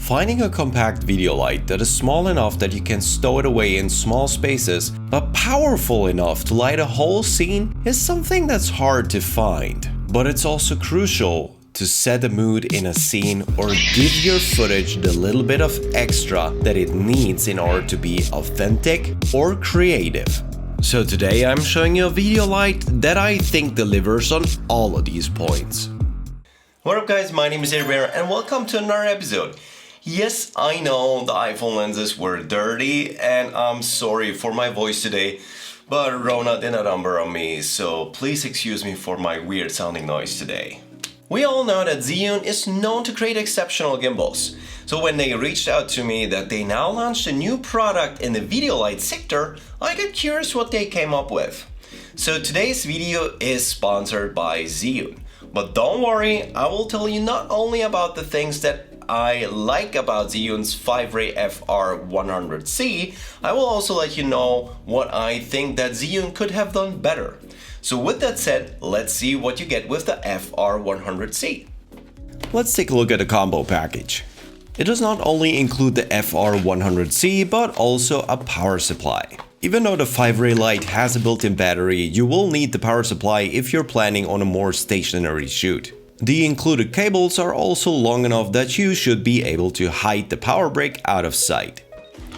Finding a compact video light that is small enough that you can stow it away in small spaces, but powerful enough to light a whole scene is something that's hard to find. But it's also crucial to set the mood in a scene or give your footage the little bit of extra that it needs in order to be authentic or creative. So today I'm showing you a video light that I think delivers on all of these points. What up guys, my name is Adrian and welcome to another episode. Yes, I know the iPhone lenses were dirty and I'm sorry for my voice today, but Rona did a number on me, so please excuse me for my weird sounding noise today. We all know that Zhiyun is known to create exceptional gimbals, so when they reached out to me that they now launched a new product in the video light sector, I got curious what they came up with. So today's video is sponsored by Zhiyun, but don't worry, I will tell you not only about the things that I like about Zhiyun's 5-ray FR100C, I will also let you know what I think that Zhiyun could have done better. So with that said, let's see what you get with the FR100C. Let's take a look at the combo package. It does not only include the FR100C, but also a power supply. Even though the 5-ray light has a built-in battery, you will need the power supply if you're planning on a more stationary shoot. The included cables are also long enough that you should be able to hide the power brick out of sight.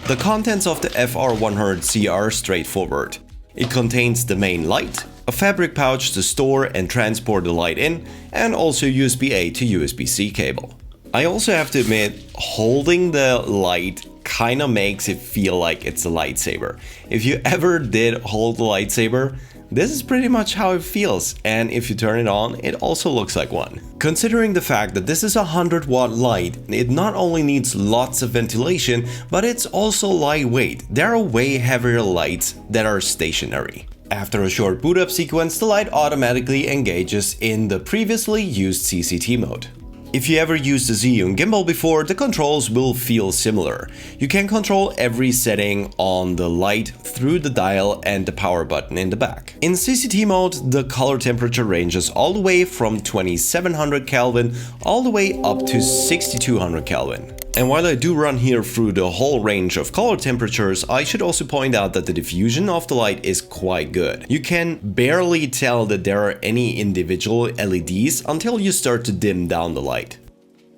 The contents of the FR100C are straightforward. It contains the main light, a fabric pouch to store and transport the light in, and also USB-A to USB-C cable. I also have to admit, holding the light kinda makes it feel like it's a lightsaber. If you ever did hold the lightsaber, this is pretty much how it feels, and if you turn it on, it also looks like one. Considering the fact that this is a 100-watt light, it not only needs lots of ventilation, but it's also lightweight. There are way heavier lights that are stationary. After a short boot up sequence, the light automatically engages in the previously used CCT mode. If you ever used the Zhiyun gimbal before, the controls will feel similar. You can control every setting on the light through the dial and the power button in the back. In CCT mode, the color temperature ranges all the way from 2700 Kelvin all the way up to 6200 Kelvin. And while I do run here through the whole range of color temperatures, I should also point out that the diffusion of the light is quite good. You can barely tell that there are any individual LEDs until you start to dim down the light.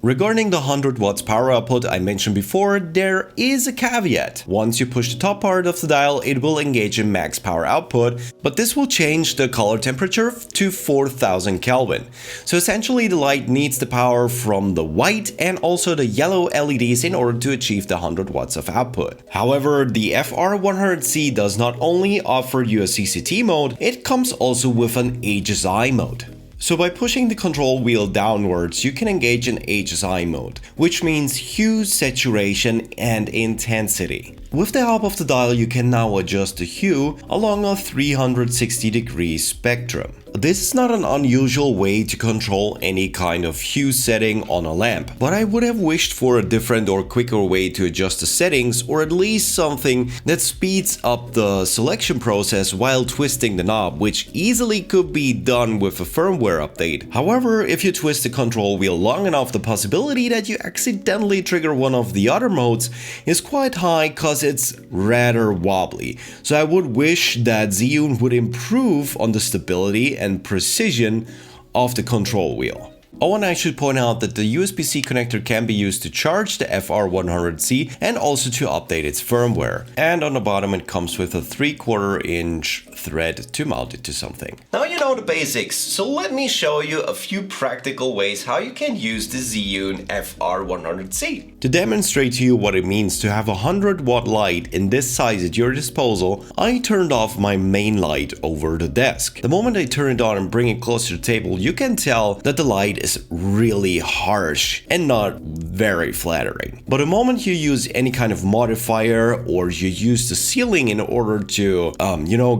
Regarding the 100 watts power output I mentioned before, there is a caveat. Once you push the top part of the dial, it will engage in max power output, but this will change the color temperature to 4000 Kelvin. So essentially the light needs the power from the white and also the yellow LEDs in order to achieve the 100 watts of output. However, the FR100C does not only offer you a CCT mode, it comes also with an HSI mode. So by pushing the control wheel downwards, you can engage in HSI mode, which means hue, saturation, and intensity. With the help of the dial, you can now adjust the hue along a 360-degree spectrum. This is not an unusual way to control any kind of hue setting on a lamp, but I would have wished for a different or quicker way to adjust the settings, or at least something that speeds up the selection process while twisting the knob, which easily could be done with a firmware update. However, if you twist the control wheel long enough, the possibility that you accidentally trigger one of the other modes is quite high cause it's rather wobbly. So I would wish that Zhiyun would improve on the stability and precision of the control wheel. Oh, and I should point out that the USB-C connector can be used to charge the FR100C and also to update its firmware. And on the bottom it comes with a 3/4 inch thread to mount it to something. Now you know the basics, so let me show you a few practical ways how you can use the Zhiyun FR100C. To demonstrate to you what it means to have a 100-watt light in this size at your disposal, I turned off my main light over the desk. The moment I turn it on and bring it closer to the table, you can tell that the light is really harsh and not very flattering. But the moment you use any kind of modifier or you use the ceiling in order to,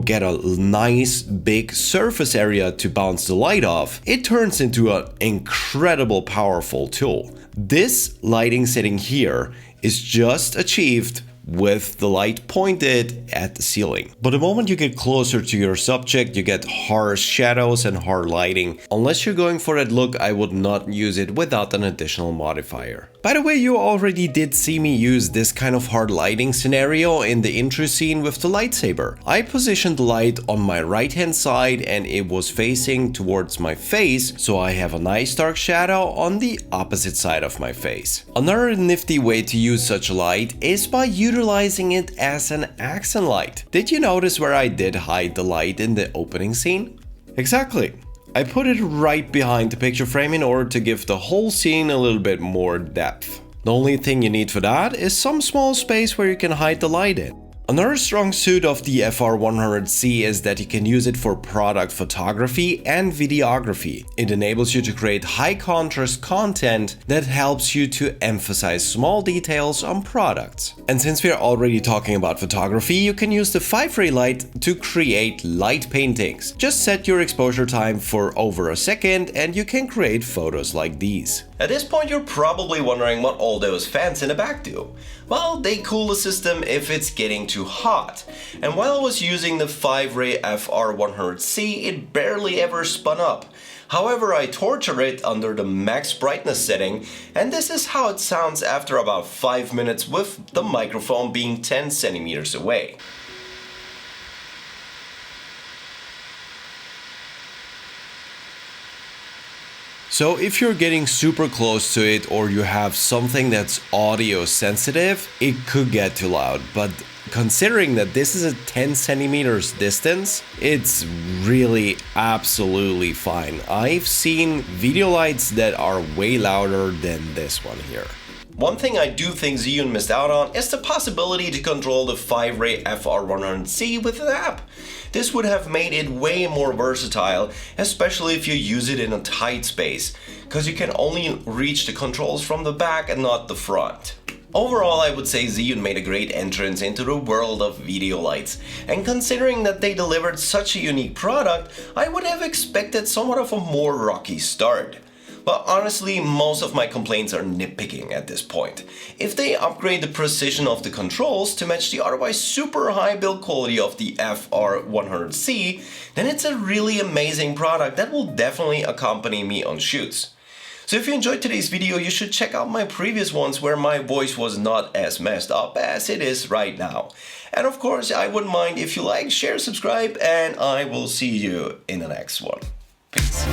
get a nice big surface area to bounce the light off, it turns into an incredible powerful tool. This lighting setting here is just achieved with the light pointed at the ceiling. But the moment you get closer to your subject, you get harsh shadows and hard lighting. Unless you're going for that look, I would not use it without an additional modifier. By the way, you already did see me use this kind of hard lighting scenario in the intro scene with the lightsaber. I positioned the light on my right hand side and it was facing towards my face, so I have a nice dark shadow on the opposite side of my face. Another nifty way to use such a light is by utilizing it as an accent light. Did you notice where I did hide the light in the opening scene? Exactly. I put it right behind the picture frame in order to give the whole scene a little bit more depth. The only thing you need for that is some small space where you can hide the light in. Another strong suit of the FR100C is that you can use it for product photography and videography. It enables you to create high contrast content that helps you to emphasize small details on products. And since we are already talking about photography, you can use the 5-ray light to create light paintings. Just set your exposure time for over a second and you can create photos like these. At this point, you're probably wondering what all those fans in the back do. Well, they cool the system if it's getting too hot. And while I was using the 5-ray FR100C, it barely ever spun up. However, I torture it under the max brightness setting, and this is how it sounds after about 5 minutes with the microphone being 10 centimeters away. So if you're getting super close to it or you have something that's audio sensitive, it could get too loud. But considering that this is a 10 centimeters distance, it's really absolutely fine. I've seen video lights that are way louder than this one here. One thing I do think Zhiyun missed out on is the possibility to control the 5-ray FR100C with an app. This would have made it way more versatile, especially if you use it in a tight space, because you can only reach the controls from the back and not the front. Overall, I would say Zhiyun made a great entrance into the world of video lights, and considering that they delivered such a unique product, I would have expected somewhat of a more rocky start. But honestly, most of my complaints are nitpicking at this point. If they upgrade the precision of the controls to match the otherwise super high build quality of the FR100C, then it's a really amazing product that will definitely accompany me on shoots. So if you enjoyed today's video, you should check out my previous ones where my voice was not as messed up as it is right now. And of course, I wouldn't mind if you like, share, subscribe, and I will see you in the next one. Peace.